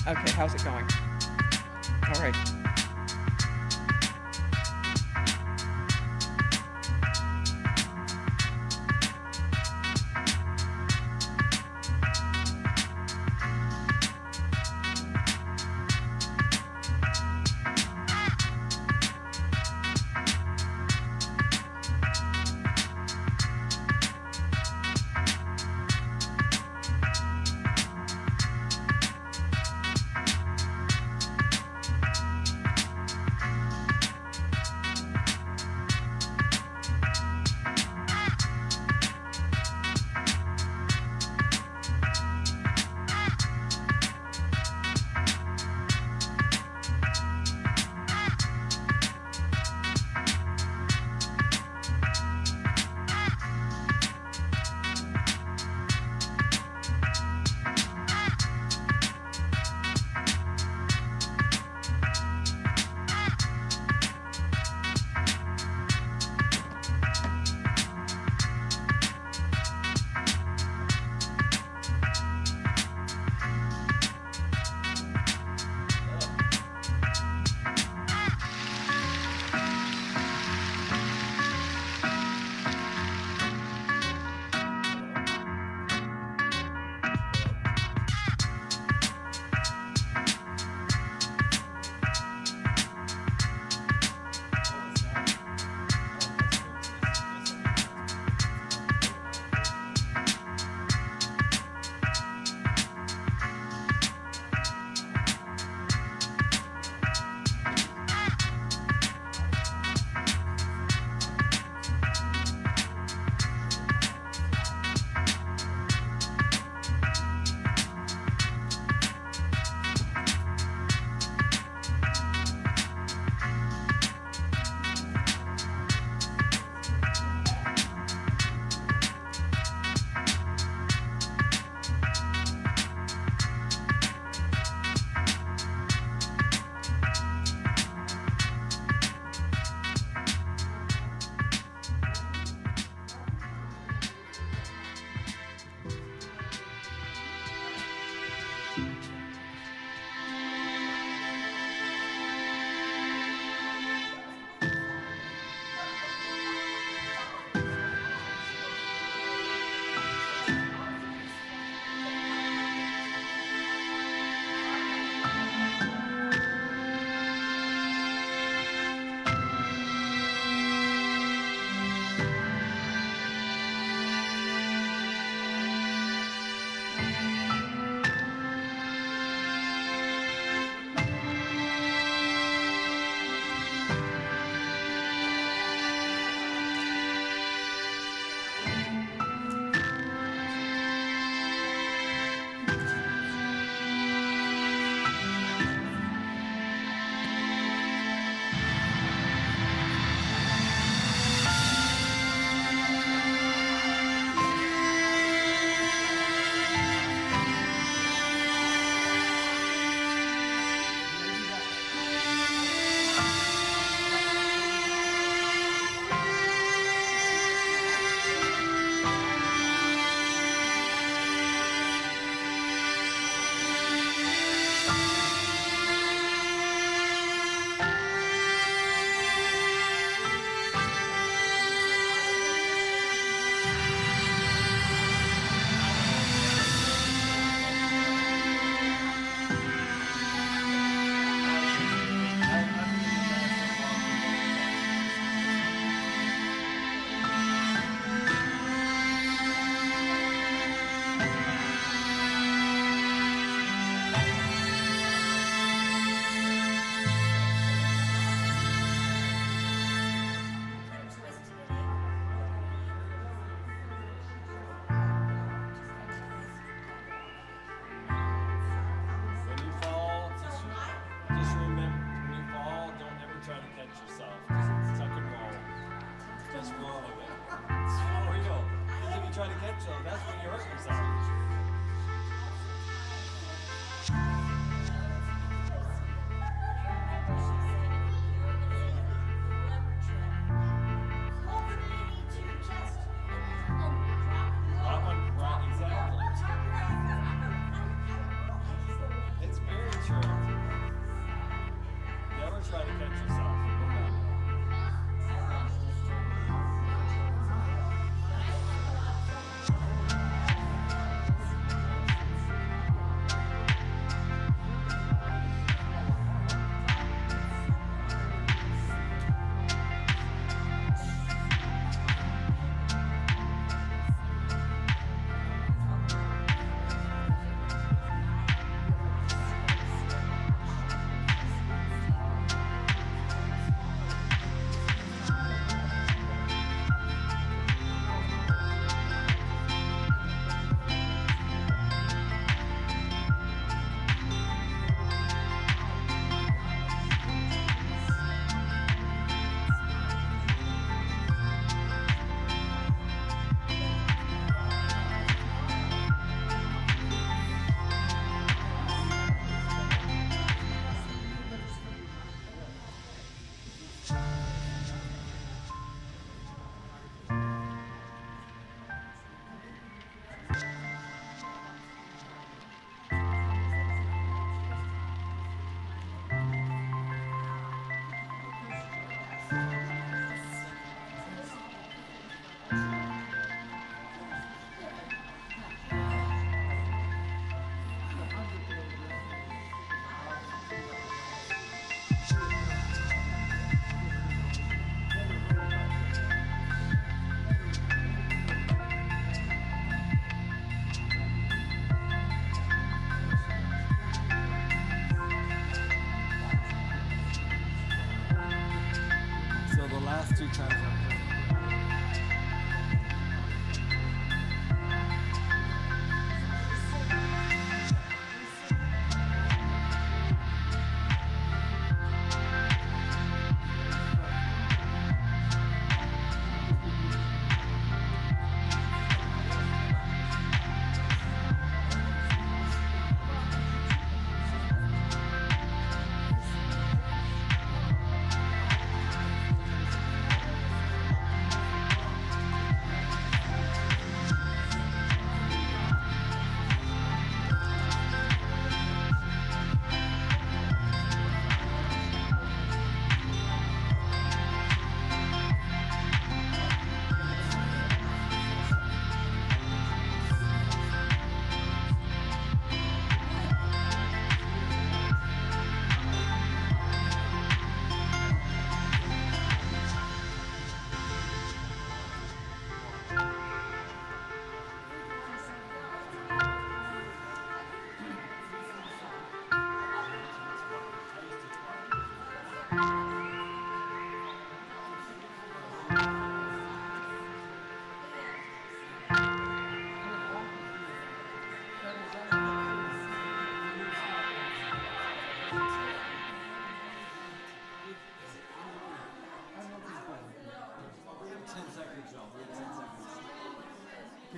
Okay, how's it going? All right.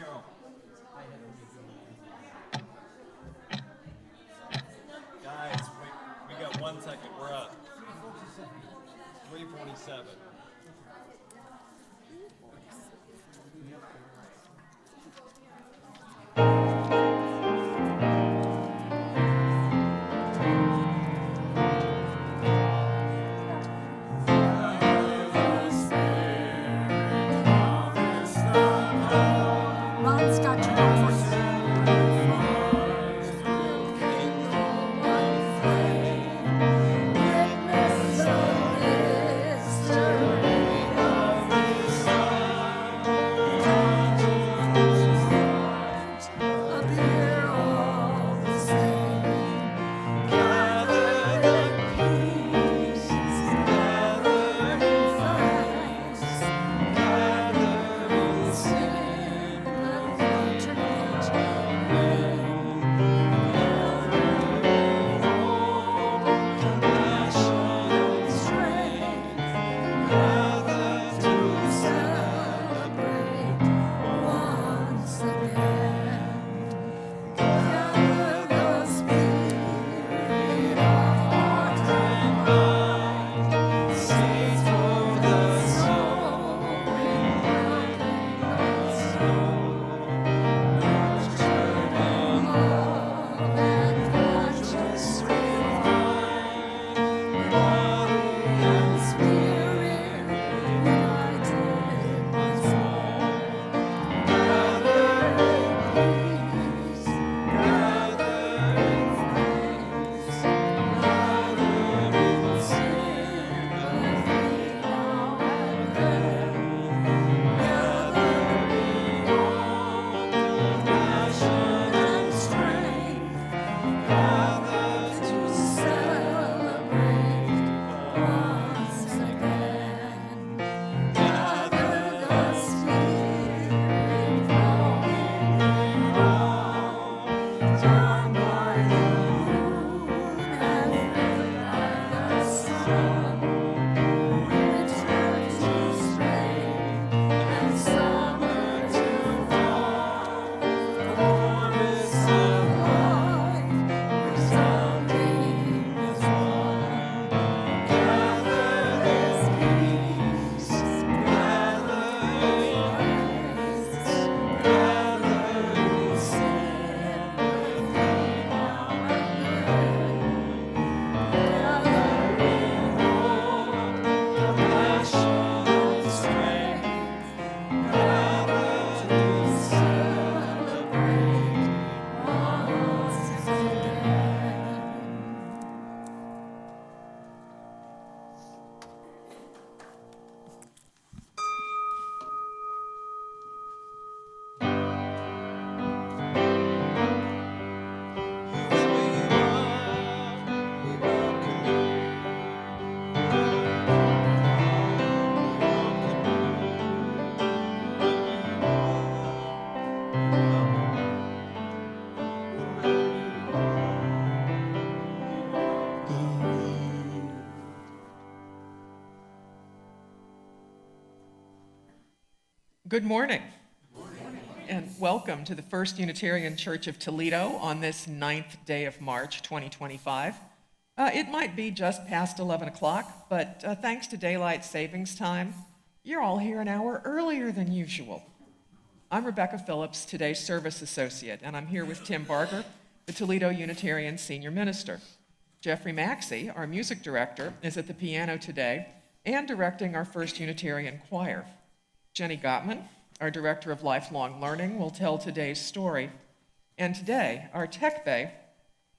Guys, we got 1 second. We're up. 347. Good morning. And welcome to the First Unitarian Church of Toledo on this 9th day of March, 2025. It might be just past 11 o'clock, but thanks to daylight savings time, you're all here an hour earlier than usual. I'm Rebecca Phillips, today's service associate, and I'm here with Tim Barger, the Toledo Unitarian senior minister. Jeffrey Maxey, our music director, is at the piano today and directing our First Unitarian choir. Jenny Gottman, our Director of Lifelong Learning, will tell today's story. And today, our Tech Bay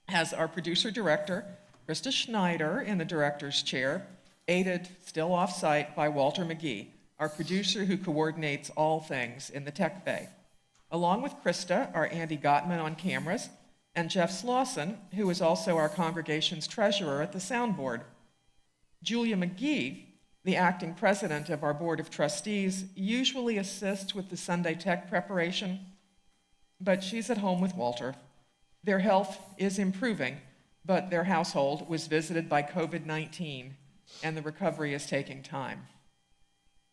has our producer-director, Krista Schneider, in the director's chair, aided, still off-site, by Walter McGee, our producer who coordinates all things in the Tech Bay. Along with Krista are Andy Gottman on cameras, and Jeff Slauson, who is also our congregation's treasurer at the soundboard. Julia McGee, the acting president of our Board of Trustees, usually assists with the Sunday tech preparation, but she's at home with Walter. Their health is improving, but their household was visited by COVID-19, and the recovery is taking time.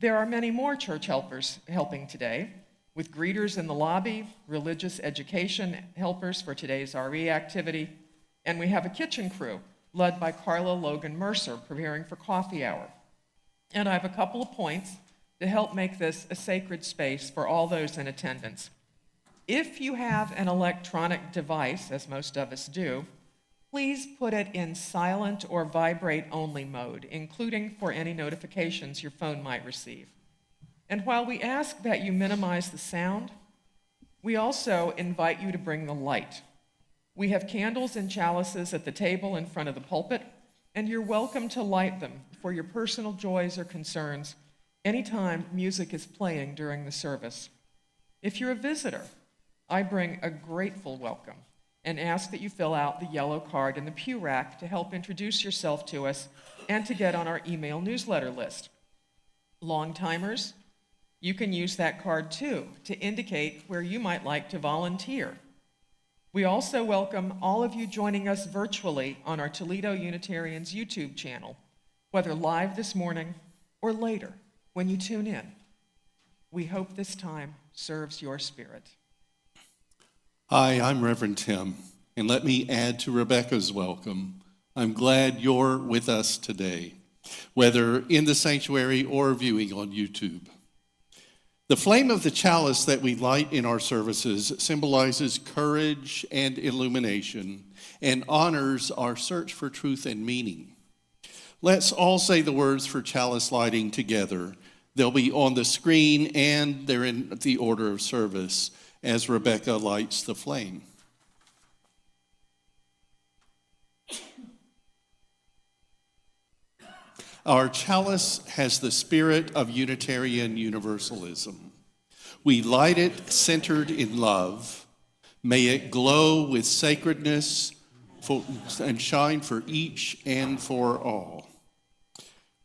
There are many more church helpers helping today, with greeters in the lobby, religious education helpers for today's RE activity, and we have a kitchen crew led by Carla Logan Mercer preparing for coffee hour. And I have a couple of points to help make this a sacred space for all those in attendance. If you have an electronic device, as most of us do, please put it in silent or vibrate only mode, including for any notifications your phone might receive. And while we ask that you minimize the sound, we also invite you to bring the light. We have candles and chalices at the table in front of the pulpit, and you're welcome to light them for your personal joys or concerns anytime music is playing during the service. If you're a visitor, I bring a grateful welcome and ask that you fill out the yellow card in the pew rack to help introduce yourself to us and to get on our email newsletter list. Long-timers, you can use that card too to indicate where you might like to volunteer. We also welcome all of you joining us virtually on our Toledo Unitarians YouTube channel, whether live this morning or later when you tune in. We hope this time serves your spirit. Hi, I'm Reverend Tim, and let me add to Rebecca's welcome. I'm glad you're with us today, whether in the sanctuary or viewing on YouTube. The flame of the chalice that we light in our services symbolizes courage and illumination and honors our search for truth and meaning. Let's all say the words for chalice lighting together. They'll be on the screen and they're in the order of service as Rebecca lights the flame. Our chalice has the spirit of Unitarian Universalism. We light it centered in love. May it glow with sacredness and shine for each and for all.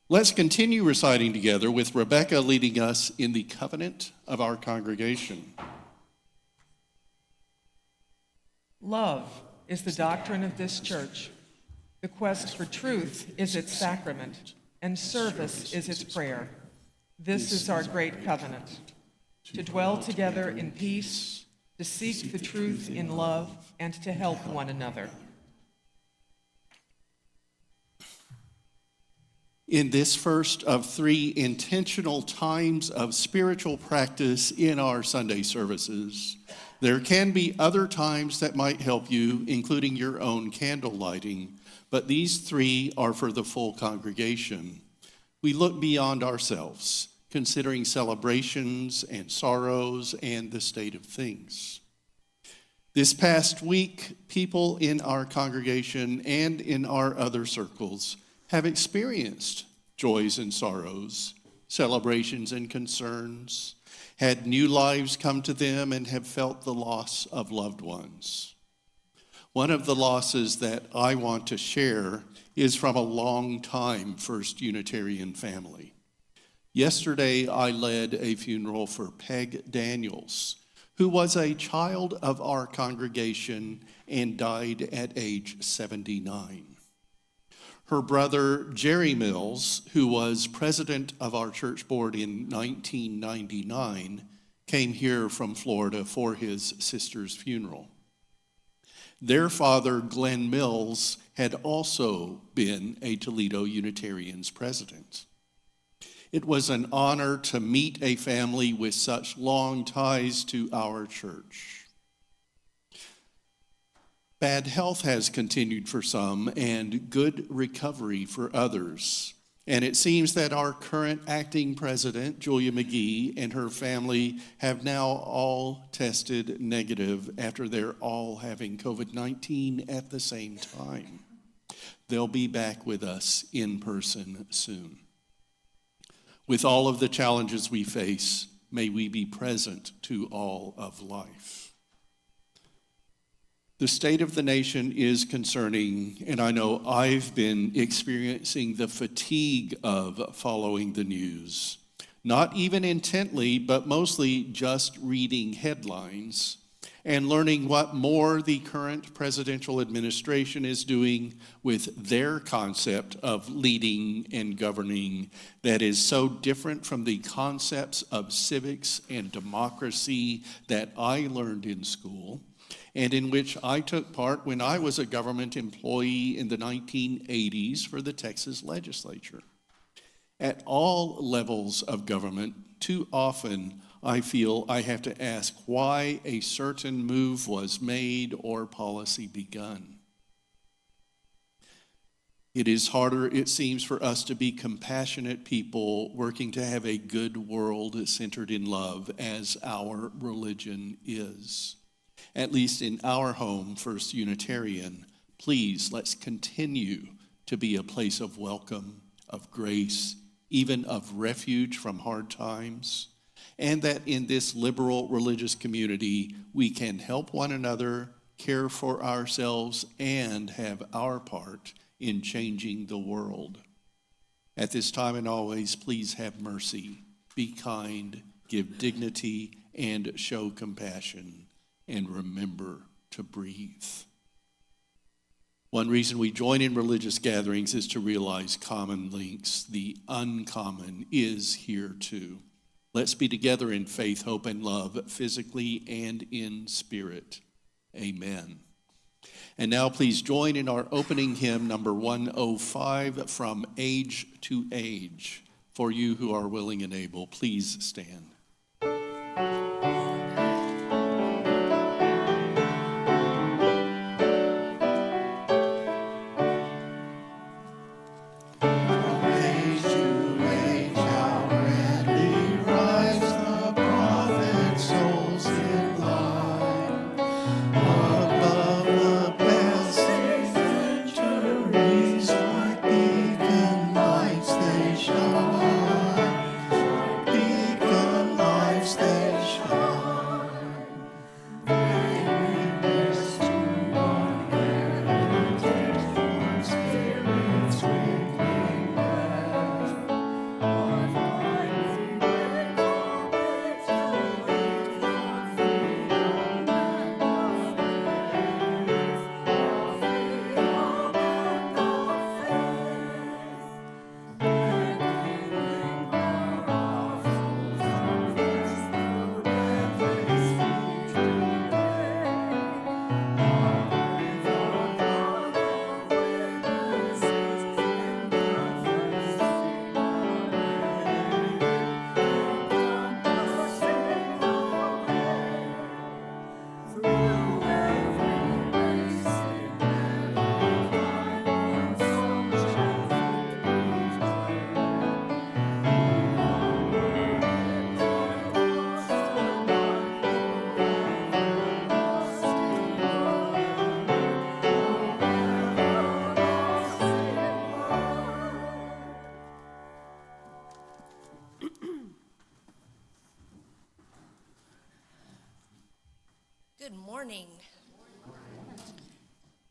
Let's continue reciting together with Rebecca leading us in the covenant of our congregation. Love is the doctrine of this church. The quest for truth is its sacrament, and service is its prayer. This is our great covenant, to dwell together in peace, to seek the truth in love, and to help one another. In this first of 3 intentional times of spiritual practice in our Sunday services, there can be other times that might help you, including your own candle lighting, but these 3 are for the full congregation. We look beyond ourselves, considering celebrations and sorrows and the state of things. This past week, people in our congregation and in our other circles have experienced joys and sorrows, celebrations and concerns, had new lives come to them, and have felt the loss of loved ones. One of the losses that I want to share is from a long-time First Unitarian family. Yesterday, I led a funeral for Peg Daniels, who was a child of our congregation and died at age 79. Her brother, Jerry Mills, who was president of our church board in 1999, came here from Florida for his sister's funeral. Their father, Glenn Mills, had also been a Toledo Unitarians president. It was an honor to meet a family with such long ties to our church. Bad health has continued for some and good recovery for others. And it seems that our current acting president, Julia McGee, and her family have now all tested negative after they're all having COVID-19 at the same time. They'll be back with us in person soon. With all of the challenges we face, may we be present to all of life. The state of the nation is concerning, and I know I've been experiencing the fatigue of following the news. Not even intently, but mostly just reading headlines, and learning what more the current presidential administration is doing with their concept of leading and governing that is so different from the concepts of civics and democracy that I learned in school, and in which I took part when I was a government employee in the 1980s for the Texas legislature. At all levels of government, too often I feel I have to ask why a certain move was made or policy begun. It is harder, it seems, for us to be compassionate people working to have a good world centered in love, as our religion is. At least in our home, First Unitarian, please let's continue to be a place of welcome, of grace, even of refuge from hard times, and that in this liberal religious community, we can help one another, care for ourselves, and have our part in changing the world. At this time and always, please have mercy, be kind, give dignity, and show compassion, and remember to breathe. One reason we join in religious gatherings is to realize common links. The uncommon is here too. Let's be together in faith, hope, and love, physically and in spirit. Amen. And now please join in our opening hymn, number 105, From Age to Age. For you who are willing and able, please stand. Good morning.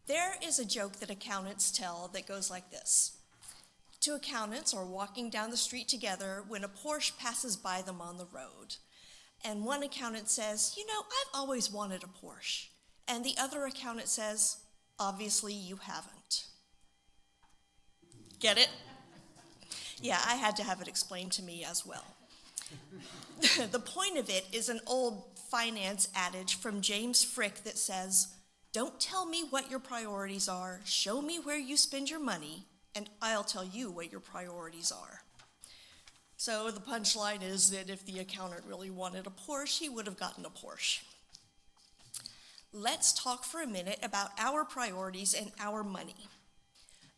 There is a joke that accountants tell that goes like this. Two accountants are walking down the street together when a Porsche passes by them on the road. And one accountant says, "You know, I've always wanted a Porsche." And the other accountant says, "Obviously you haven't." Get it? Yeah, I had to have it explained to me as well. The point of it is an old finance adage from James Frick that says, "Don't tell me what your priorities are, show me where you spend your money, and I'll tell you what your priorities are." So the punchline is that if the accountant really wanted a Porsche, he would have gotten a Porsche. Let's talk for a minute about our priorities and our money.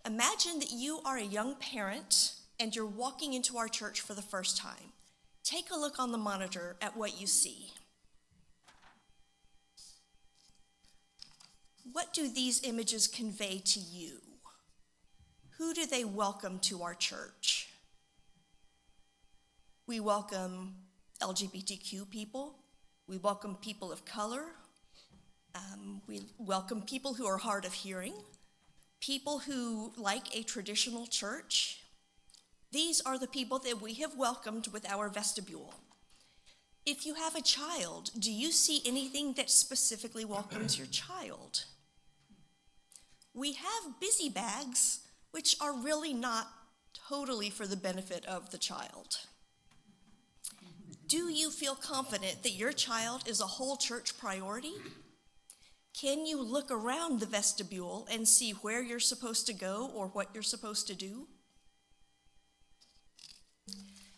Imagine that you are a young parent and you're walking into our church for the first time. Take a look on the monitor at what you see. What do these images convey to you? Who do they welcome to our church? We welcome LGBTQ people. We welcome people of color. We welcome people who are hard of hearing, people who like a traditional church. These are the people that we have welcomed with our vestibule. If you have a child, do you see anything that specifically welcomes your child? We have busy bags, which are really not totally for the benefit of the child. Do you feel confident that your child is a whole church priority? Can you look around the vestibule and see where you're supposed to go or what you're supposed to do?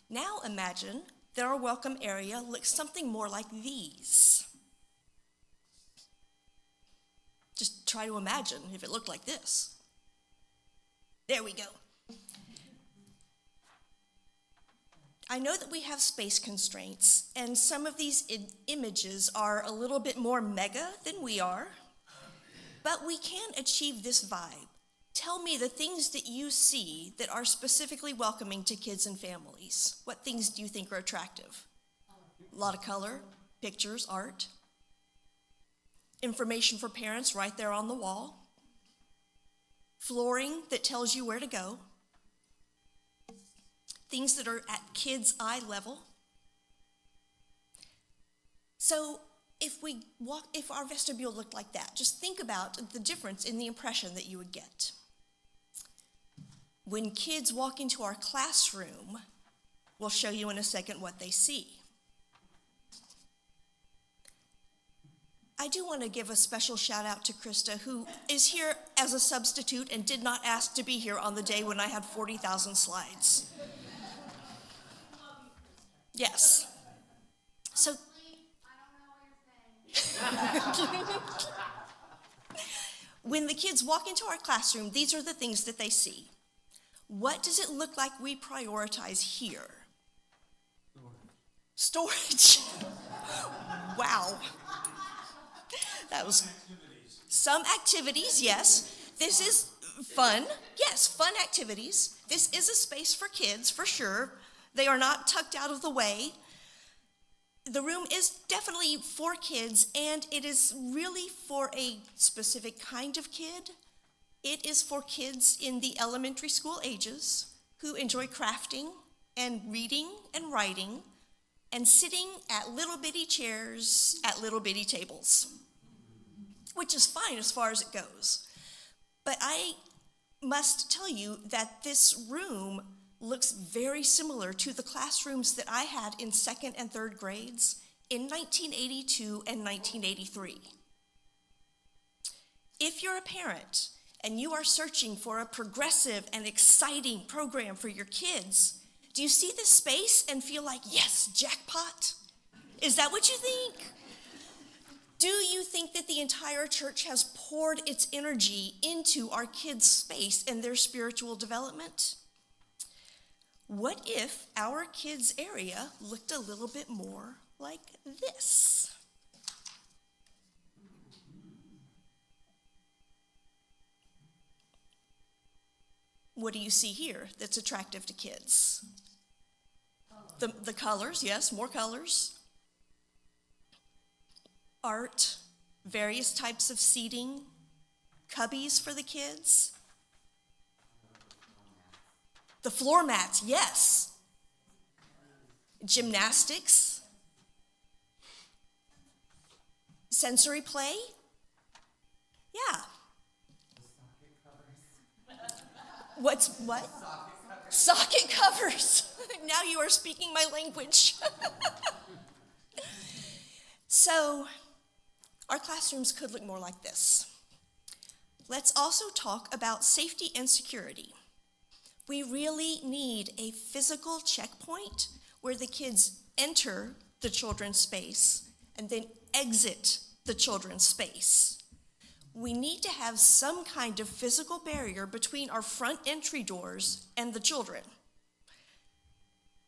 Now imagine that our welcome area looks something more like these. Just try to imagine if it looked like this. There we go. I know that we have space constraints, and some of these images are a little bit more mega than we are, but we can achieve this vibe. Tell me the things that you see that are specifically welcoming to kids and families. What things do you think are attractive? A lot of color, pictures, art. Information for parents right there on the wall. Flooring that tells you where to go. Things that are at kids' eye level. So if our vestibule looked like that, just think about the difference in the impression that you would get. When kids walk into our classroom, we'll show you in a second what they see. I do want to give a special shout out to Krista, who is here as a substitute and did not ask to be here on the day when I had 40,000 slides. Yes. So, when the kids walk into our classroom, these are the things that they see. What does it look like we prioritize here? Storage. Wow. That was some activities, yes. This is fun. Yes, fun activities. This is a space for kids, for sure. They are not tucked out of the way. The room is definitely for kids, and it is really for a specific kind of kid. It is for kids in the elementary school ages who enjoy crafting and reading and writing and sitting at little bitty chairs at little bitty tables, which is fine as far as it goes. But I must tell you that this room looks very similar to the classrooms that I had in second and third grades in 1982 and 1983. If you're a parent and you are searching for a progressive and exciting program for your kids, do you see this space and feel like, yes, jackpot? Is that what you think? Do you think that the entire church has poured its energy into our kids' space and their spiritual development? What if our kids' area looked a little bit more like this? What do you see here that's attractive to kids? The colors, yes, more colors. Art, various types of seating, cubbies for the kids. The floor mats, yes. Gymnastics. Sensory play. Yeah. What? Socket covers. Now you are speaking my language. So, our classrooms could look more like this. Let's also talk about safety and security. We really need a physical checkpoint where the kids enter the children's space and then exit the children's space. We need to have some kind of physical barrier between our front entry doors and the children.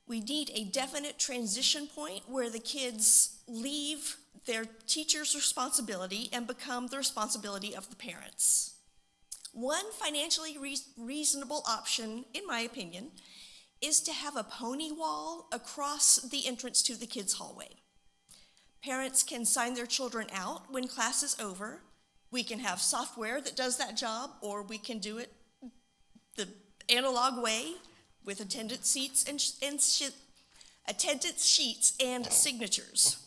We need a definite transition point where the kids leave their teacher's responsibility and become the responsibility of the parents. One financially reasonable option, in my opinion, is to have a pony wall across the entrance to the kids' hallway. Parents can sign their children out when class is over. We can have software that does that job, or we can do it the analog way with attendant seats and attendance sheets, and signatures.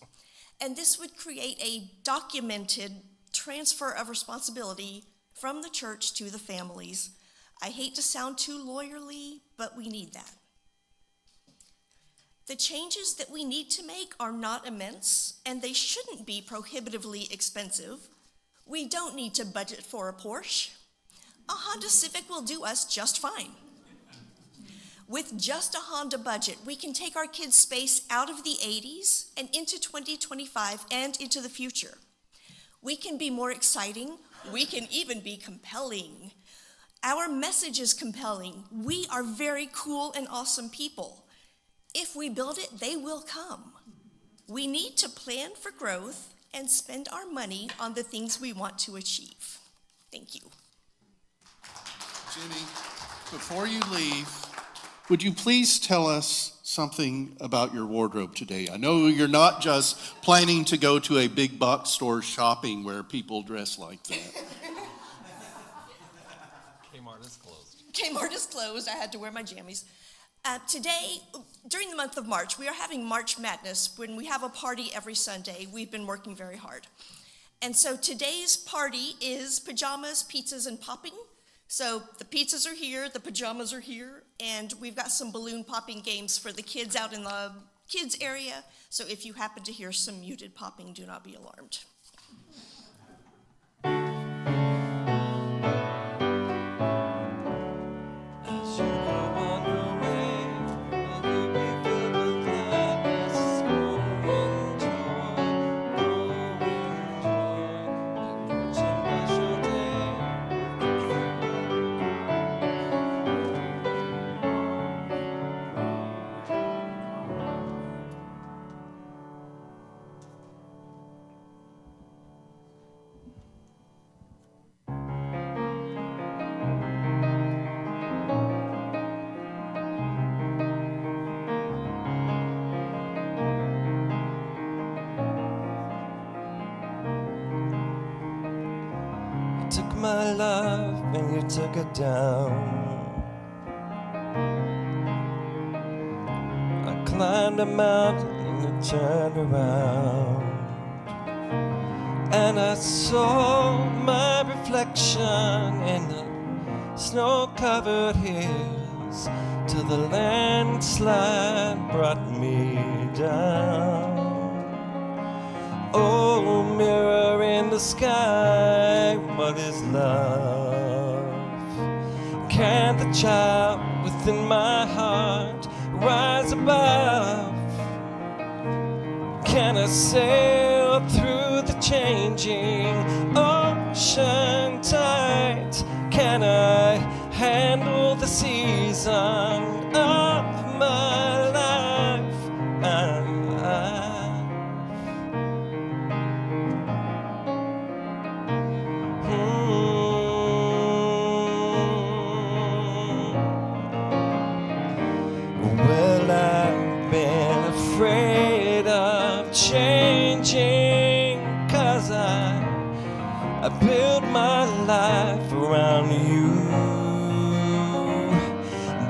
And this would create a documented transfer of responsibility from the church to the families. I hate to sound too lawyerly, but we need that. The changes that we need to make are not immense, and they shouldn't be prohibitively expensive. We don't need to budget for a Porsche. A Honda Civic will do us just fine. With just a Honda budget, we can take our kids' space out of the 80s and into 2025 and into the future. We can be more exciting. We can even be compelling. Our message is compelling. We are very cool and awesome people. If we build it, they will come. We need to plan for growth and spend our money on the things we want to achieve. Thank you. Jenny, before you leave, would you please tell us something about your wardrobe today? I know you're not just planning to go to a big box store shopping where people dress like that. Kmart is closed. Kmart is closed. I had to wear my jammies. Today, during the month of March, we are having March Madness when we have a party every Sunday. We've been working very hard. And so today's party is pajamas, pizzas, and popping. So the pizzas are here, the pajamas are here, and we've got some balloon popping games for the kids out in the kids area. So if you happen to hear some muted popping, do not be alarmed. As you go on your way, will you be filled with gladness, growing joy, and bless your day. You took my love and you took it down. I climbed a mountain and you turned around, and I saw my reflection in the snow-covered hills till the landslide brought me down. Oh, mirror in the sky, what is love? Can the child within my heart rise above? Can I sail through the changing ocean tides? Can I handle the season of my life? Well, I've been afraid of changing, 'cause I built my life around you.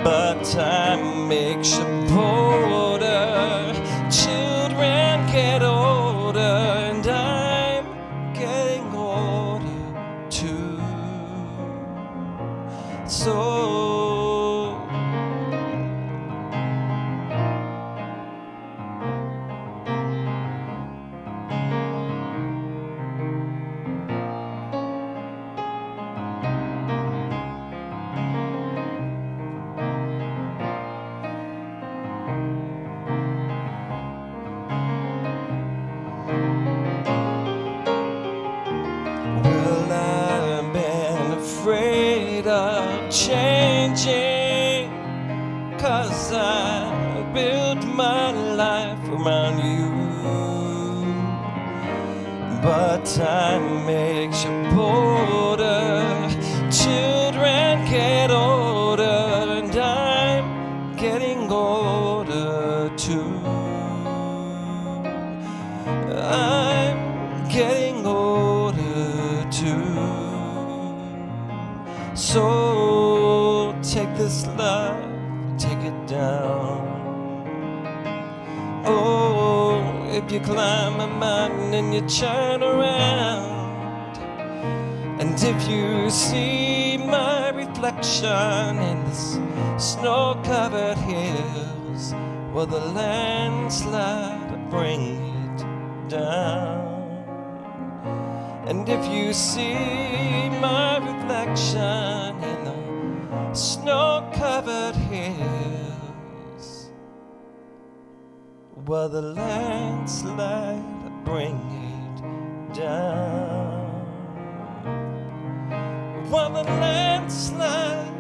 But time makes you bolder, children get older, and I'm getting older too. So well, I've been afraid of changing, 'cause I built my life around you. But time makes you bolder, children get older, and I'm getting older too. I'm getting older too. So take this love, take it down. you climb a mountain and you turn around, and if you see my reflection in this snow-covered hills, well, the landslide will bring it down. And if you see my reflection in the snow-covered hills, well, the landslide will bring it down. Well, the landslide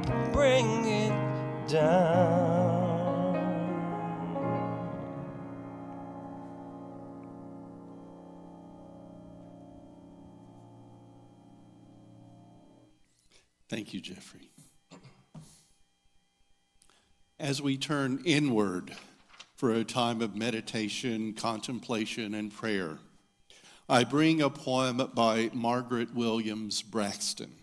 will bring it down. Thank you, Jeffrey. As we turn inward for a time of meditation, contemplation, and prayer, I bring a poem by Margaret Williams Braxton,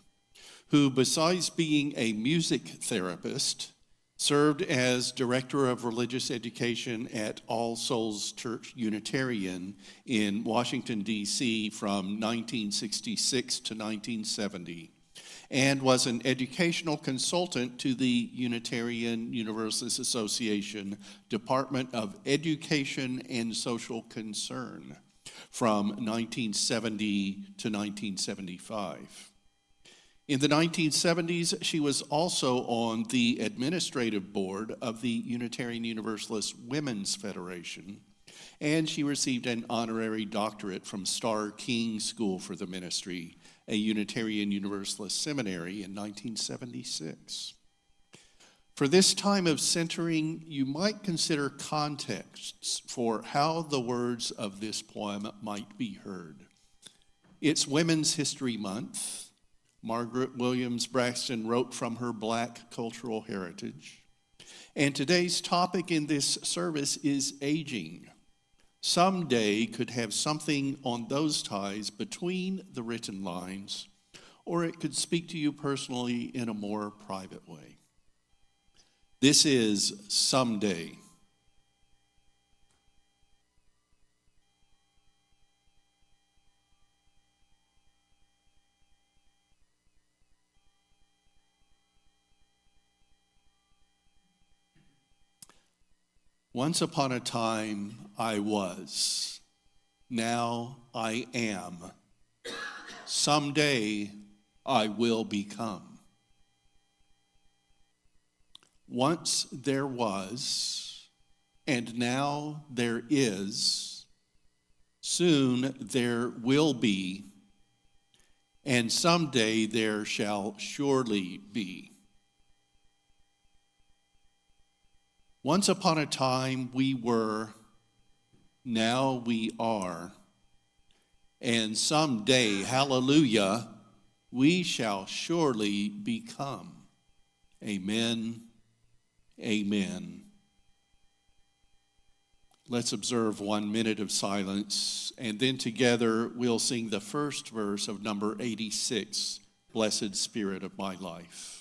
who, besides being a music therapist, served as Director of Religious Education at All Souls Church Unitarian in Washington, D.C. from 1966 to 1970, and was an educational consultant to the Unitarian Universalist Association Department of Education and Social Concern from 1970 to 1975. In the 1970s, she was also on the administrative board of the Unitarian Universalist Women's Federation, and she received an honorary doctorate from Starr King School for the Ministry, a Unitarian Universalist seminary, in 1976. For this time of centering, you might consider contexts for how the words of this poem might be heard. It's Women's History Month. Margaret Williams Braxton wrote from her Black cultural heritage. And today's topic in this service is aging. Someday could have something on those ties between the written lines, or it could speak to you personally in a more private way. This is Someday. Once upon a time, I was. Now I am. Someday, I will become. Once there was, and now there is. Soon there will be, and someday there shall surely be. Once upon a time we were, now we are, and someday, hallelujah, we shall surely become. Amen, amen. Let's observe 1 minute of silence, and then together we'll sing the first verse of number 86, Blessed Spirit of My Life.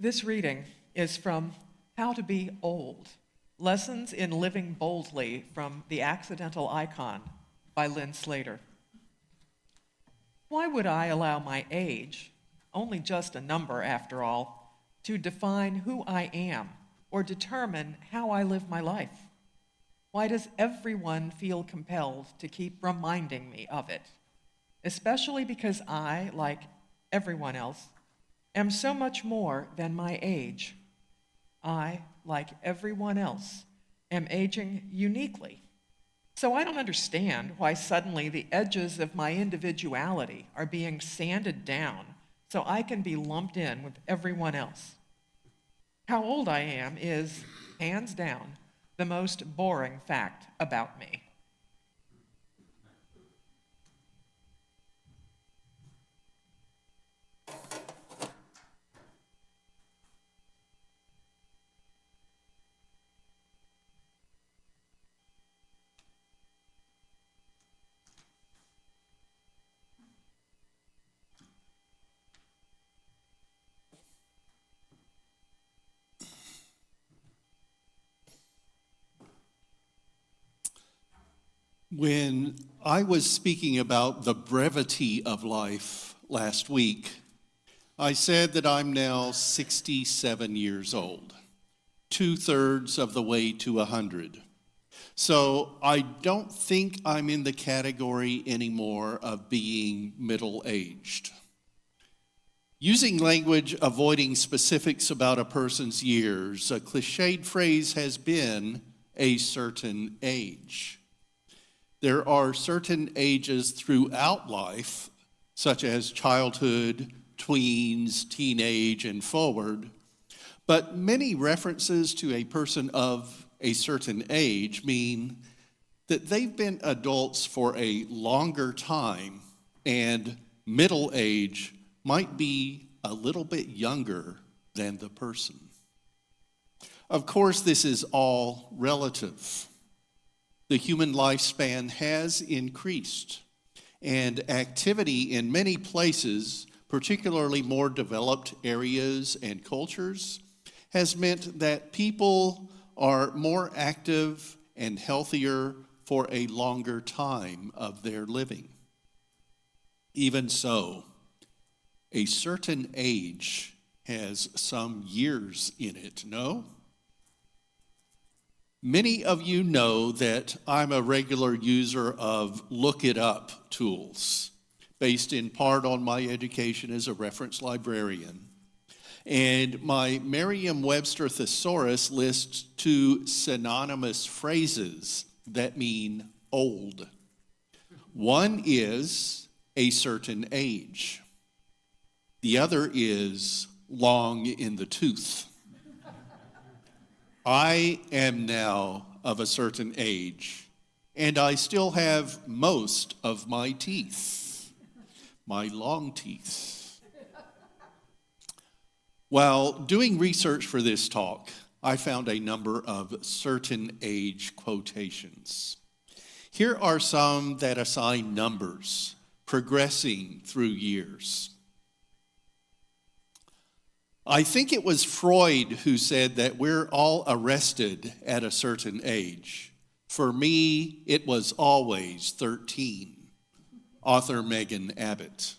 This reading is from How to Be Old, Lessons in Living Boldly from The Accidental Icon by Lynn Slater. Why would I allow my age, only just a number after all, to define who I am or determine how I live my life? Why does everyone feel compelled to keep reminding me of it? Especially because I, like everyone else, am so much more than my age. I, like everyone else, am aging uniquely. So I don't understand why suddenly the edges of my individuality are being sanded down so I can be lumped in with everyone else. How old I am is, hands down, the most boring fact about me. When I was speaking about the brevity of life last week, I said that I'm now 67 years old, 2/3 of the way to 100. So I don't think I'm in the category anymore of being middle-aged. Using language avoiding specifics about a person's years, a cliched phrase has been a certain age. There are certain ages throughout life, such as childhood, tweens, teenage, and forward, but many references to a person of a certain age mean that they've been adults for a longer time, and middle age might be a little bit younger than the person. Of course, this is all relative. The human lifespan has increased, and activity in many places, particularly more developed areas and cultures, has meant that people are more active and healthier for a longer time of their living. Even so, a certain age has some years in it, no? Many of you know that I'm a regular user of Look It Up tools, based in part on my education as a reference librarian. And my Merriam-Webster thesaurus lists 2 synonymous phrases that mean old. One is a certain age. The other is long in the tooth. I am now of a certain age, and I still have most of my teeth, my long teeth. While doing research for this talk, I found a number of certain age quotations. Here are some that assign numbers, progressing through years. I think it was Freud who said that we're all arrested at a certain age. For me, it was always 13. Author Megan Abbott.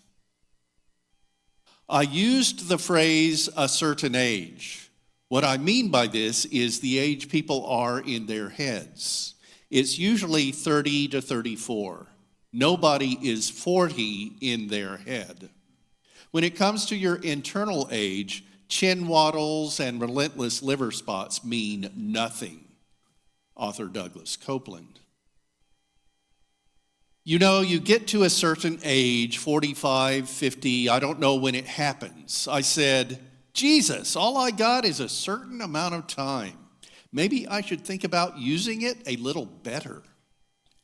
I used the phrase a certain age. What I mean by this is the age people are in their heads. It's usually 30 to 34. Nobody is 40 in their head. When it comes to your internal age, chin waddles and relentless liver spots mean nothing. Author Douglas Copeland. You know, you get to a certain age, 45, 50, I don't know when it happens. I said, Jesus, all I got is a certain amount of time. Maybe I should think about using it a little better.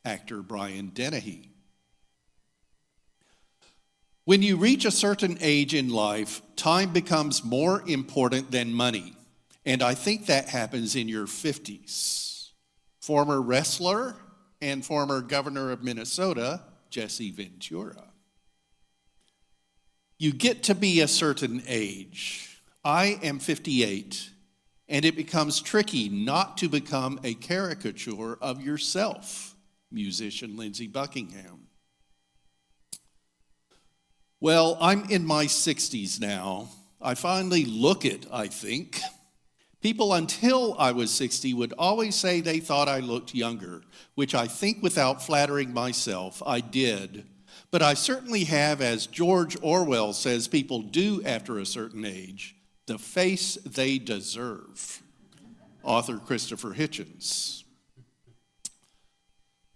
Actor Brian Dennehy. When you reach a certain age in life, time becomes more important than money. And I think that happens in your 50s. Former wrestler and former governor of Minnesota, Jesse Ventura. You get to be a certain age. I am 58, and it becomes tricky not to become a caricature of yourself, musician Lindsey Buckingham. Well, I'm in my 60s now. I finally look it, I think. People until I was 60 would always say they thought I looked younger, which I think without flattering myself, I did. But I certainly have, as George Orwell says people do after a certain age, the face they deserve. Author Christopher Hitchens.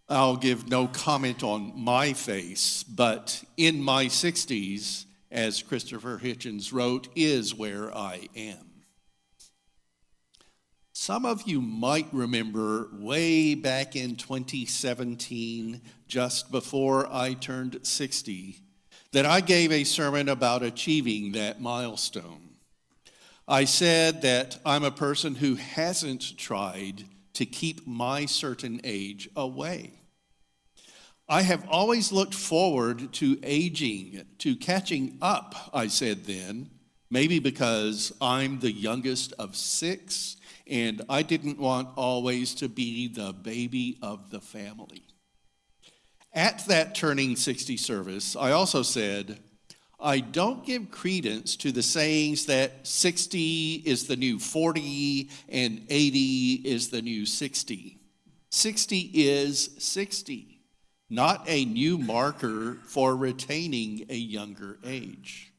I'll give no comment on my face, but in my 60s, as Christopher Hitchens wrote, is where I am. Some of you might remember way back in 2017, just before I turned 60, that I gave a sermon about achieving that milestone. I said that I'm a person who hasn't tried to keep my certain age away. I have always looked forward to aging, to catching up, I said then, maybe because I'm the youngest of 6, and I didn't want always to be the baby of the family. At that turning 60 service, I also said, I don't give credence to the sayings that 60 is the new 40 and 80 is the new 60. 60 is 60, not a new marker for retaining a younger age.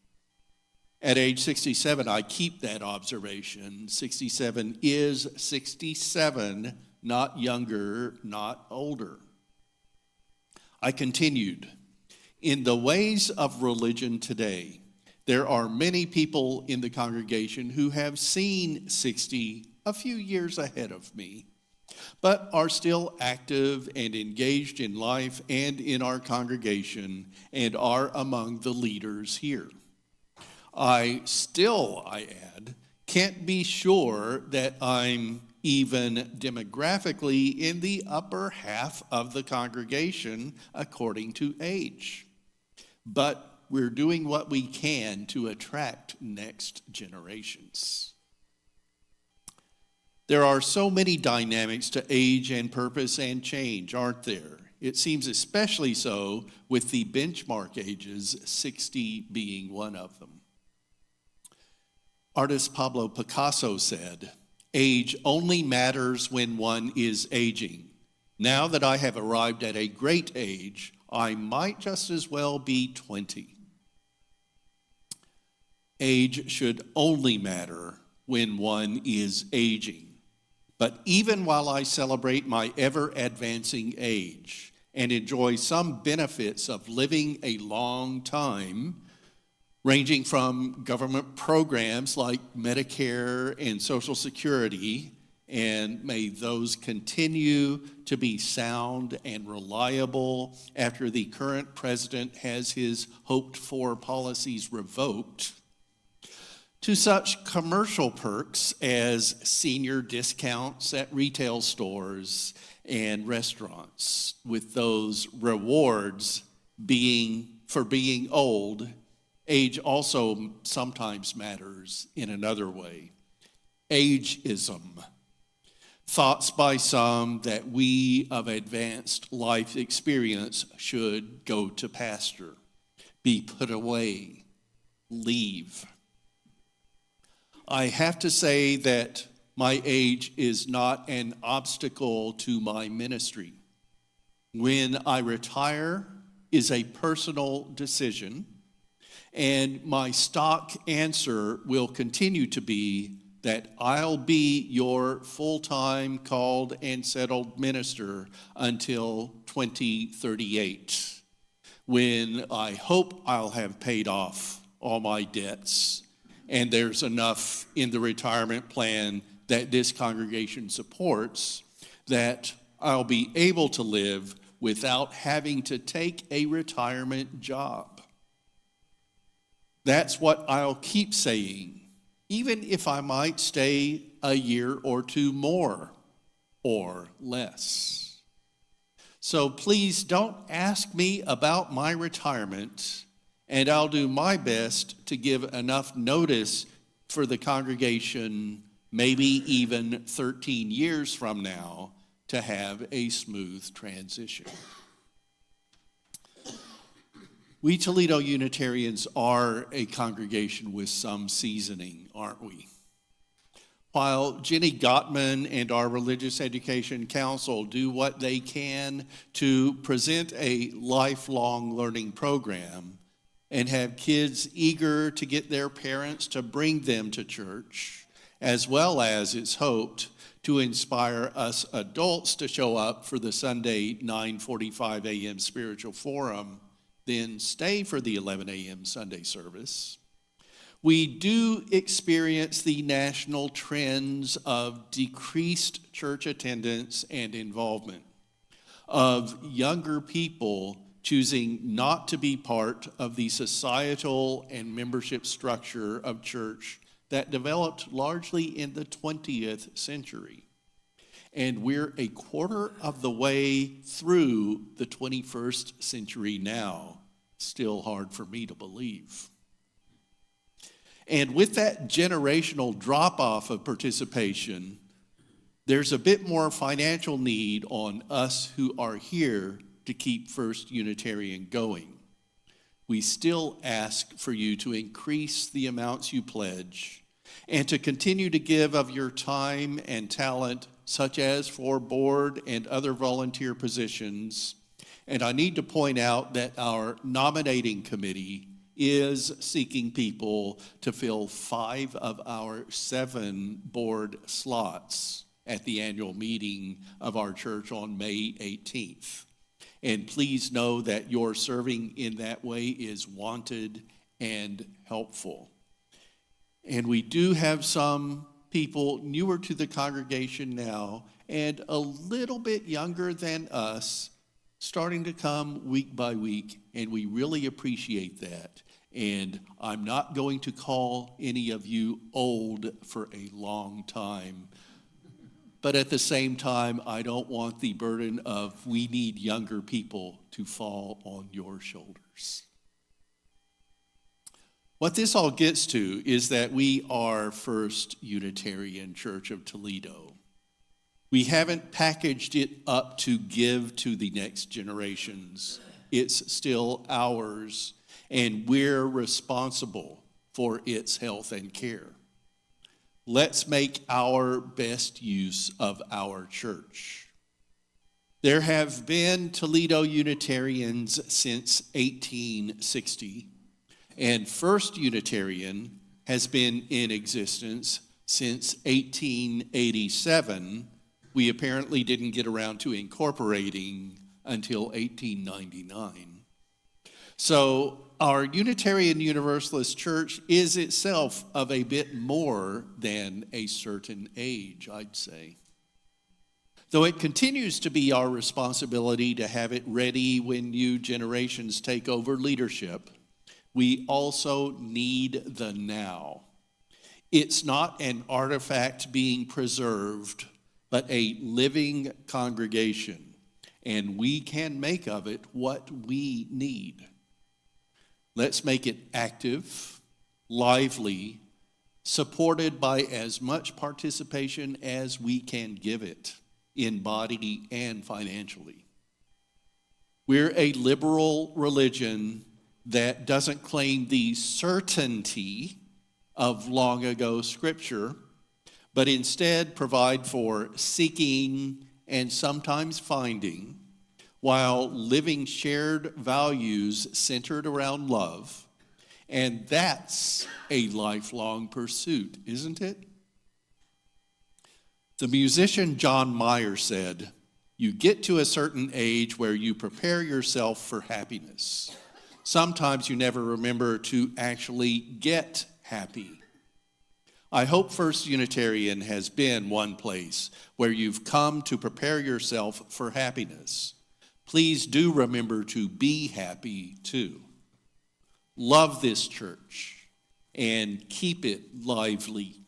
At age 67, I keep that observation. 67 is 67, not younger, not older. I continued, in the ways of religion today, there are many people in the congregation who have seen 60 a few years ahead of me, but are still active and engaged in life and in our congregation and are among the leaders here. I add, can't be sure that I'm even demographically in the upper half of the congregation according to age. But we're doing what we can to attract next generations. There are so many dynamics to age and purpose and change, aren't there? It seems especially so with the benchmark ages, 60 being one of them. Artist Pablo Picasso said, age only matters when one is aging. Now that I have arrived at a great age, I might just as well be 20. Age should only matter when one is aging. But even while I celebrate my ever-advancing age and enjoy some benefits of living a long time, ranging from government programs like Medicare and Social Security, and may those continue to be sound and reliable after the current president has his hoped-for policies revoked, to such commercial perks as senior discounts at retail stores and restaurants, with those rewards for being old. Age also sometimes matters in another way. Ageism. Thoughts by some that we of advanced life experience should go to pasture, be put away, leave. I have to say that my age is not an obstacle to my ministry. When I retire is a personal decision, and my stock answer will continue to be that I'll be your full-time called and settled minister until 2038, when I hope I'll have paid off all my debts, and there's enough in the retirement plan that this congregation supports that I'll be able to live without having to take a retirement job. That's what I'll keep saying, even if I might stay a year or two more or less. So please don't ask me about my retirement, and I'll do my best to give enough notice for the congregation, maybe even 13 years from now, to have a smooth transition. We Toledo Unitarians are a congregation with some seasoning, aren't we? While Jenny Gottman and our Religious Education Council do what they can to present a lifelong learning program and have kids eager to get their parents to bring them to church, as well as, it's hoped, to inspire us adults to show up for the Sunday 9:45 a.m. spiritual forum, then stay for the 11 a.m. Sunday service, we do experience the national trends of decreased church attendance and involvement, of younger people choosing not to be part of the societal and membership structure of church that developed largely in the 20th century. And we're a quarter of the way through the 21st century now. Still hard for me to believe. And with that generational drop-off of participation, there's a bit more financial need on us who are here to keep First Unitarian going. We still ask for you to increase the amounts you pledge and to continue to give of your time and talent, such as for board and other volunteer positions. And I need to point out that our nominating committee is seeking people to fill 5 of our 7 board slots at the annual meeting of our church on May 18th. And please know that your serving in that way is wanted and helpful. And we do have some people newer to the congregation now and a little bit younger than us starting to come week by week, and we really appreciate that. And I'm not going to call any of you old for a long time. But at the same time, I don't want the burden of we need younger people to fall on your shoulders. What this all gets to is that we are First Unitarian Church of Toledo. We haven't packaged it up to give to the next generations. It's still ours, and we're responsible for its health and care. Let's make our best use of our church. There have been Toledo Unitarians since 1860, and First Unitarian has been in existence since 1887. We apparently didn't get around to incorporating until 1899. So our Unitarian Universalist Church is itself of a bit more than a certain age, I'd say. Though it continues to be our responsibility to have it ready when new generations take over leadership, we also need the now. It's not an artifact being preserved, but a living congregation, and we can make of it what we need. Let's make it active, lively, supported by as much participation as we can give it, in body and financially. We're a liberal religion that doesn't claim the certainty of long ago scripture, but instead provide for seeking and sometimes finding, while living shared values centered around love. And that's a lifelong pursuit, isn't it? The musician John Mayer said, "You get to a certain age where you prepare yourself for happiness. Sometimes you never remember to actually get happy." I hope First Unitarian has been one place where you've come to prepare yourself for happiness. Please do remember to be happy too. Love this church and keep it lively.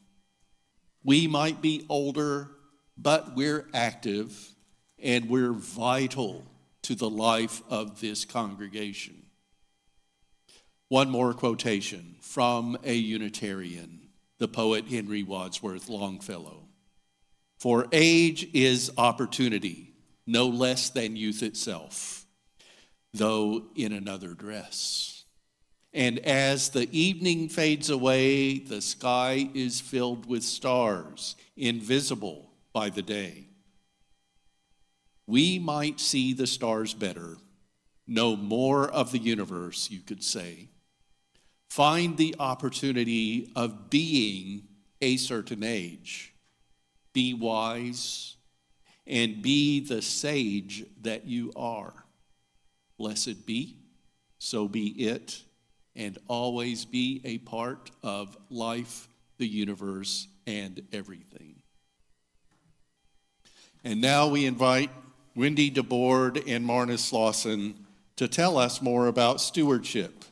We might be older, but we're active and we're vital to the life of this congregation. One more quotation from a Unitarian. the poet Henry Wadsworth Longfellow. For age is opportunity, no less than youth itself, though in another dress. And as the evening fades away, the sky is filled with stars, invisible by the day. We might see the stars better, know more of the universe, you could say. Find the opportunity of being a certain age. Be wise and be the sage that you are. Blessed be, so be it, and always be a part of life, the universe, and everything. And now we invite Wendy DeBoard and Marna Slauson to tell us more about stewardship.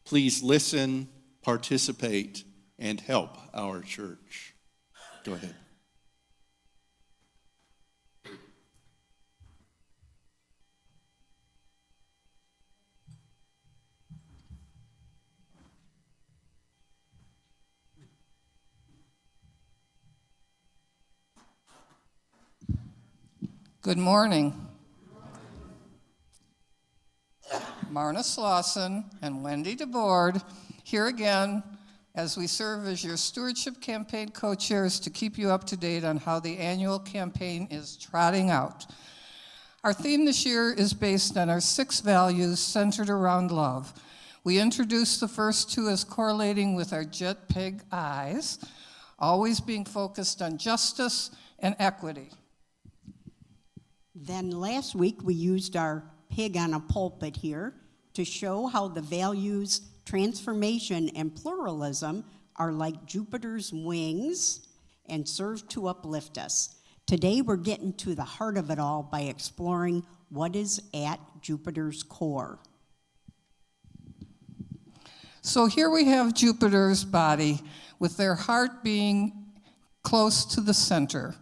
Please listen, participate, and help our church. Go ahead. Good morning. Marna Slauson and Wendy DeBoard here again as we serve as your stewardship campaign co-chairs to keep you up to date on how the annual campaign is trotting out. Our theme this year is based on our 6 values centered around love. We introduced the first 2 as correlating with our jet pig eyes, always being focused on justice and equity. Then last week we used our pig on a pulpit here to show how the values transformation and pluralism are like Jupiter's wings and serve to uplift us. Today we're getting to the heart of it all by exploring what is at Jupiter's core. So here we have Jupiter's body with their heart being close to the center.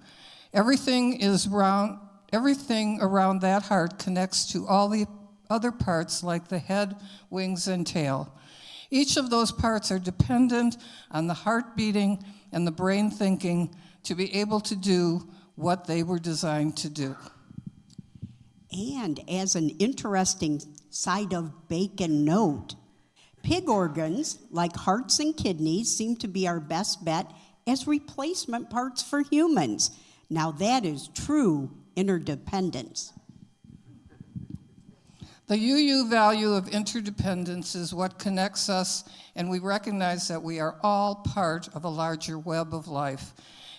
Everything around that heart connects to all the other parts like the head, wings, and tail. Each of those parts are dependent on the heart beating and the brain thinking to be able to do what they were designed to do. And as an interesting side of bacon note, pig organs like hearts and kidneys seem to be our best bet as replacement parts for humans. Now that is true interdependence. The UU value of interdependence is what connects us, and we recognize that we are all part of a larger web of life,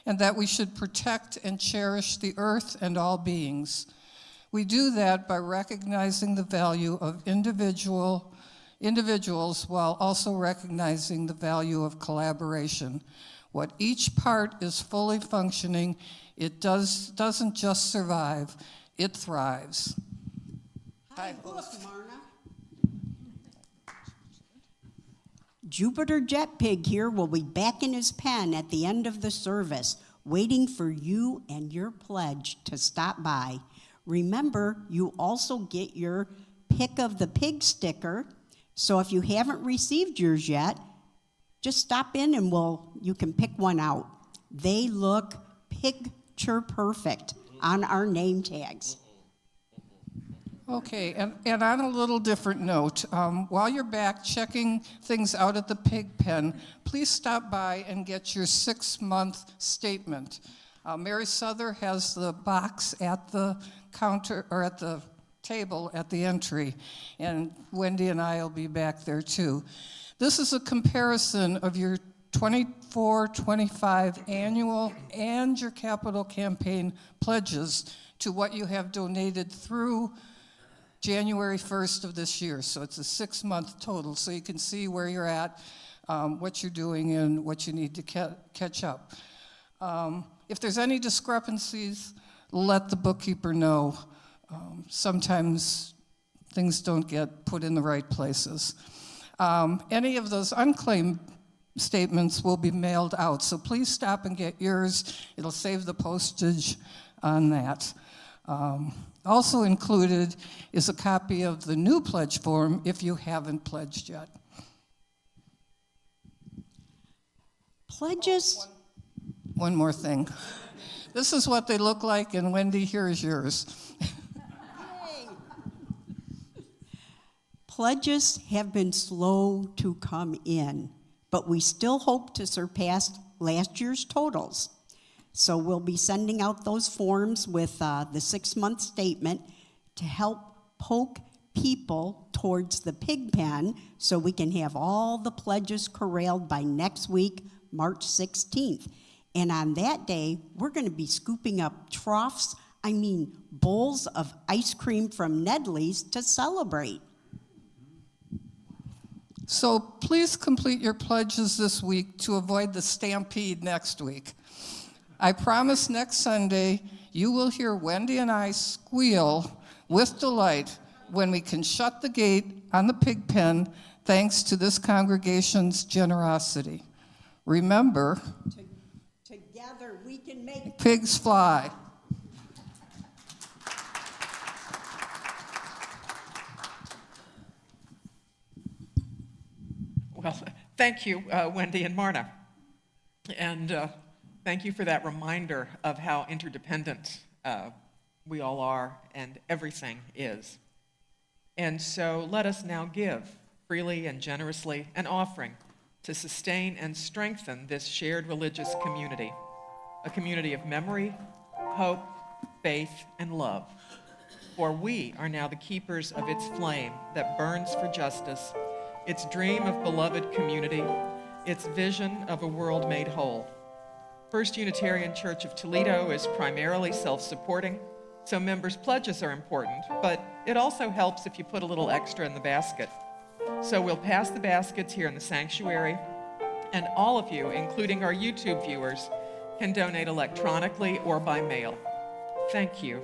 and that we should protect and cherish the earth and all beings. We do that by recognizing the value of individuals while also recognizing the value of collaboration. What each part is fully functioning, it doesn't just survive, it thrives. Hi, look, Marna. Jupiter Jet Pig here will be back in his pen at the end of the service, waiting for you and your pledge to stop by. Remember, you also get your Pick of the Pig sticker, so if you haven't received yours yet, just stop in and you can pick one out. They look picture perfect on our name tags. Okay, and on a little different note, while you're back checking things out at the pig pen, please stop by and get your 6-month statement. Mary Souther has the box at the counter, or at the table at the entry, and Wendy and I will be back there too. This is a comparison of your 24-25 annual and your capital campaign pledges to what you have donated through January 1st of this year. So it's a 6-month total, so you can see where you're at, what you're doing, and what you need to catch up. If there's any discrepancies, let the bookkeeper know. Sometimes things don't get put in the right places. Any of those unclaimed statements will be mailed out, so please stop and get yours. It'll save the postage on that. Also included is a copy of the new pledge form if you haven't pledged yet. Pledges. One more thing. This is what they look like, and Wendy, here's yours. Pledges have been slow to come in, but we still hope to surpass last year's totals. So we'll be sending out those forms with the 6-month statement to help poke people towards the pig pen so we can have all the pledges corralled by next week, March 16th. And on that day, we're going to be scooping up bowls of ice cream from Nedley's to celebrate. So please complete your pledges this week to avoid the stampede next week. I promise next Sunday you will hear Wendy and I squeal with delight when we can shut the gate on the pig pen thanks to this congregation's generosity. Remember, Together we can make pigs fly. Well, thank you, Wendy and Marna. And thank you for that reminder of how interdependent we all are and everything is. And so let us now give freely and generously an offering to sustain and strengthen this shared religious community, a community of memory, hope, faith, and love. For we are now the keepers of its flame that burns for justice, its dream of beloved community, its vision of a world made whole. First Unitarian Church of Toledo is primarily self-supporting, so members' pledges are important, but it also helps if you put a little extra in the basket. So we'll pass the baskets here in the sanctuary, and all of you, including our YouTube viewers, can donate electronically or by mail. Thank you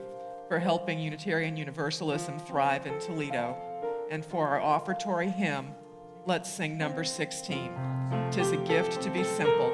for helping Unitarian Universalism thrive in Toledo, and for our offertory hymn, let's sing number 16. 'Tis a gift to be simple.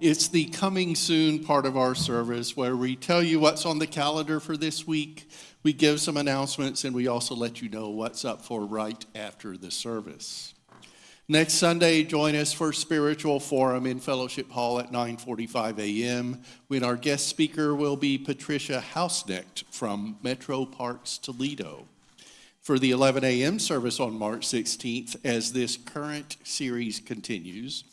It's the coming soon part of our service where we tell you what's on the calendar for this week. We give some announcements, and we also let you know what's up for right after the service. Next Sunday, join us for Spiritual Forum in Fellowship Hall at 9:45 a.m. when our guest speaker will be Patricia Hausknecht from Metro Parks Toledo. For the 11 a.m. service on March 16th, as this current series continues,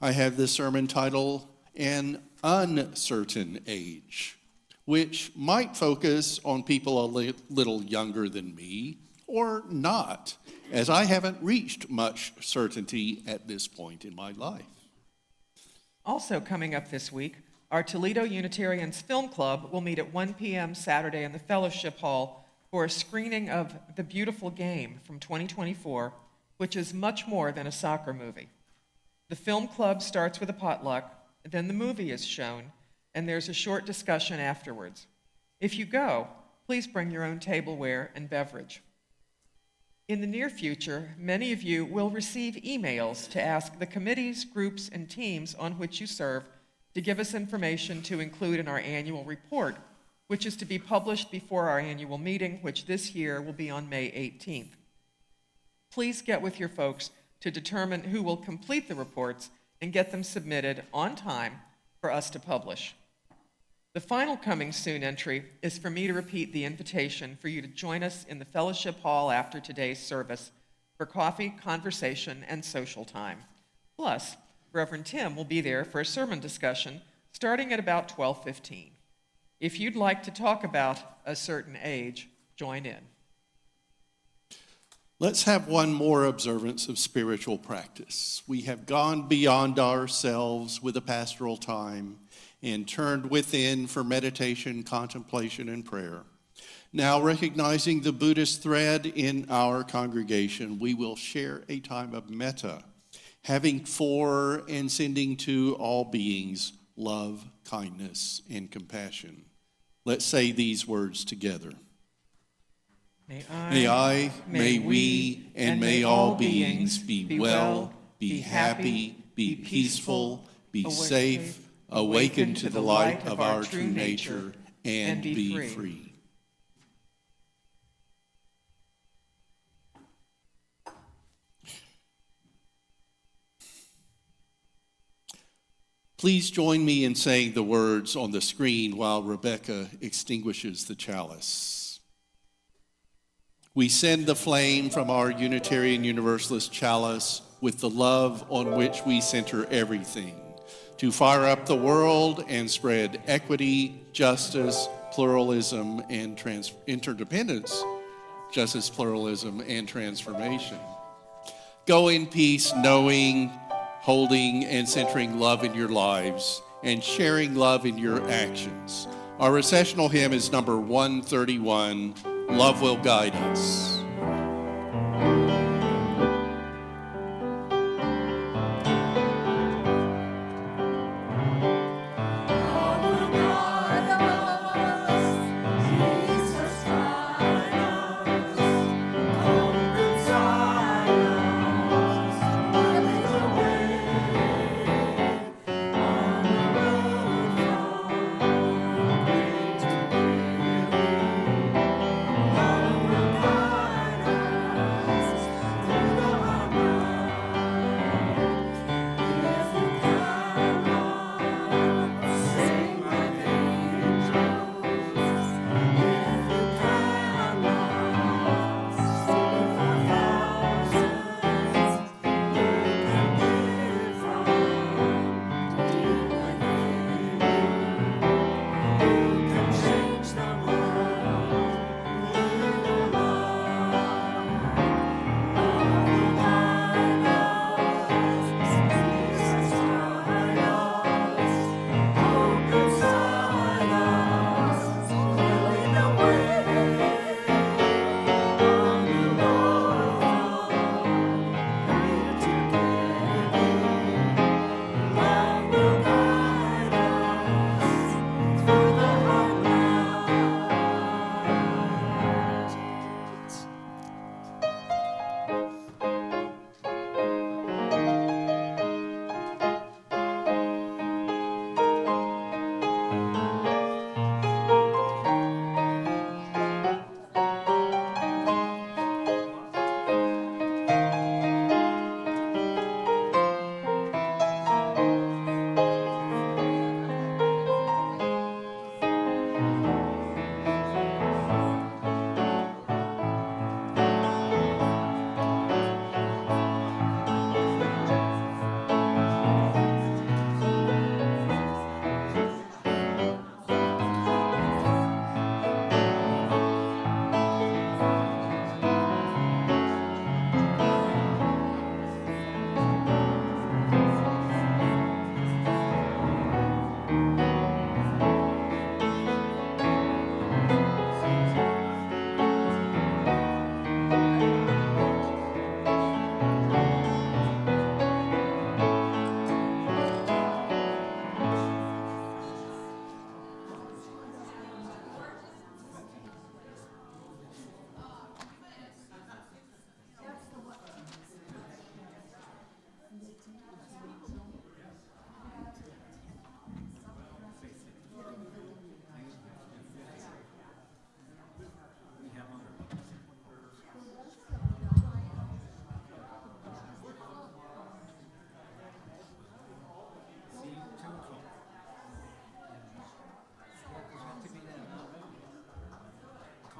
I have the sermon title, An Uncertain Age, which might focus on people a little younger than me, or not, as I haven't reached much certainty at this point in my life. Also coming up this week, our Toledo Unitarians Film Club will meet at 1 p.m. Saturday in the Fellowship Hall for a screening of The Beautiful Game from 2024, which is much more than a soccer movie. The film club starts with a potluck, then the movie is shown, and there's a short discussion afterwards. If you go, please bring your own tableware and beverage. In the near future, many of you will receive emails to ask the committees, groups, and teams on which you serve to give us information to include in our annual report, which is to be published before our annual meeting, which this year will be on May 18th. Please get with your folks to determine who will complete the reports and get them submitted on time for us to publish. The final coming soon entry is for me to repeat the invitation for you to join us in the fellowship hall after today's service for coffee, conversation, and social time. Plus, Reverend Tim will be there for a sermon discussion starting at about 12:15. If you'd like to talk about a certain age, join in. Let's have one more observance of spiritual practice. We have gone beyond ourselves with a pastoral time and turned within for meditation, contemplation, and prayer. Now, recognizing the Buddhist thread in our congregation, we will share a time of metta, having for and sending to all beings love, kindness, and compassion. Let's say these words together. May we, and may all beings be well, be happy, be peaceful, be safe, awaken to the light of our true nature, and be free. Please join me in saying the words on the screen while Rebecca extinguishes the chalice. We send the flame from our Unitarian Universalist chalice with the love on which we center everything, to fire up the world and spread equity, justice, pluralism, and interdependence, justice, pluralism, and transformation. Go in peace, knowing, holding, and centering love in your lives, and sharing love in your actions. Our recessional hymn is number 131, Love Will Guide Us.